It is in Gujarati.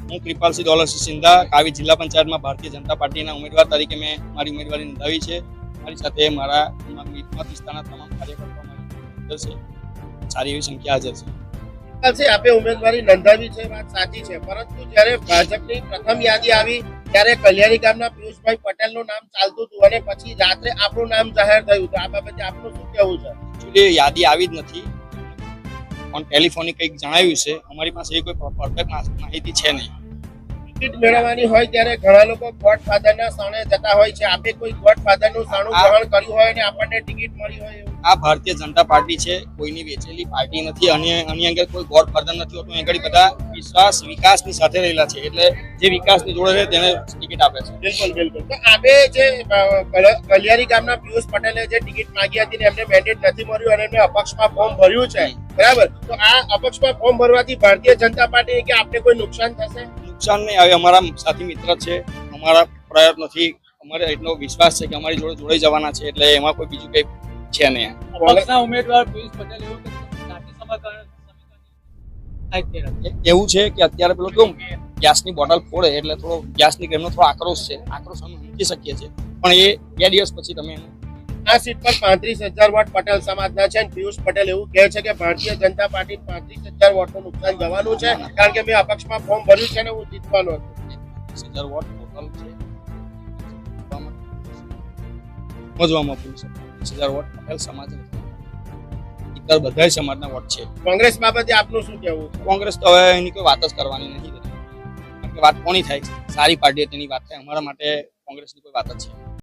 હું કૃપાલસિંહ દોલતસિંહ સિંધા કાવી જિલ્લા પંચાયતમાં ભારતીય જનતા પાર્ટીના ઉમેદવાર તરીકે મેં મારી ઉમેદવારી નોંધાવી છે. મારી સાથે મારા મત વિસ્તારના તમામ કાર્યકર્તાઓ હાજર છે. સારી એવી સંખ્યા હાજર છે. આપે ઉમેદવારી નોંધાવી છે, વાત સાચી છે, પરંતુ જ્યારે ભાજપની પ્રથમ યાદી આવી ત્યારે કલ્યાણી ગામના પિયુષભાઈ પટેલનું નામ ચાલતું હતું અને પછી રાત્રે આપણું નામ જાહેર થયું હતું. આ બાબતે આપનું શું કહેવું છે? એકચ્યુઅલી યાદી આવી જ નથી, પણ ટેલિફોનિક કંઈક જણાવ્યું છે. અમારી પાસે એ કોઈ પરફેક્ટ માહિતી છે નહીં. ટિકિટ મેળવવાની હોય ત્યારે ઘણા લોકો ગોડફાધરના સાણે જતા હોય છે. આપે કોઈ ગોડફાધરનું સાણું ગ્રહણ કર્યું હોય અને આપણને ટિકિટ મળી હોય એવું? આ ભારતીય જનતા પાર્ટી છે, કોઈની વેચેલી પાર્ટી નથી. અને આની અંદર કોઈ ગોડફાધર નથી હોતું. આગળ બધા વિશ્વાસ વિકાસની સાથે રહેલા છે, એટલે જે વિકાસની જોડે છે તેને ટિકિટ આપે છે. બિલકુલ બિલકુલ. તો આપે જે કલ્યાણી ગામના પિયુષ પટેલે જે ટિકિટ માંગી હતી ને એમને મેન્ડેટ નથી મળ્યું અને એમને અપક્ષમાં ફોર્મ ભર્યું છે, બરાબર? તો આ અપક્ષમાં ફોર્મ ભરવાથી ભારતીય જનતા પાર્ટી કે આપને કોઈ નુકસાન થશે? નુકસાન નહીં આવે. અમારા સાથી મિત્ર છે, અમારા પ્રયત્નોથી અમારે એટલો વિશ્વાસ છે કે અમારી જોડે જોડાઈ જવાના છે, એટલે એમાં કોઈ બીજું કંઈ છે નહીં. પક્ષના ઉમેદવાર પિયુષ પટેલ એવું કે જાતિ સમીકરણ એવું છે કે અત્યારે પેલો કેવું ગેસની બોટલ ફોડે એટલે થોડો ગેસની એમનો થોડો આક્રોશ છે. આક્રોશ અમે સમજી શકીએ છીએ, પણ એ 2 દિવસ પછી તમે આ સીટ પર 35,000 વોટ પટેલ સમાજના છે. પિયુષ પટેલ એવું કહે છે કે ભારતીય જનતા પાર્ટી 35,000 વોટનું નુકસાન જવાનું છે, કારણ કે મેં અપક્ષમાં ફોર્મ ભર્યું છે ને હું જીતવાનો હતો. 30,000 વોટ ટોટલ છે. સમજવામાં પૂરું છે. 30,000 વોટ પટેલ સમાજ ઇતર બધા સમાજના વોટ છે. કોંગ્રેસ બાબતે આપનું શું કહેવું છે? કોંગ્રેસ તો હવે એની કોઈ વાત જ કરવાની નથી, કારણ કે વાત કોની થાય છે? સારી પાર્ટી તેની વાત થાય. અમારા માટે કોંગ્રેસની કોઈ વાત જ છે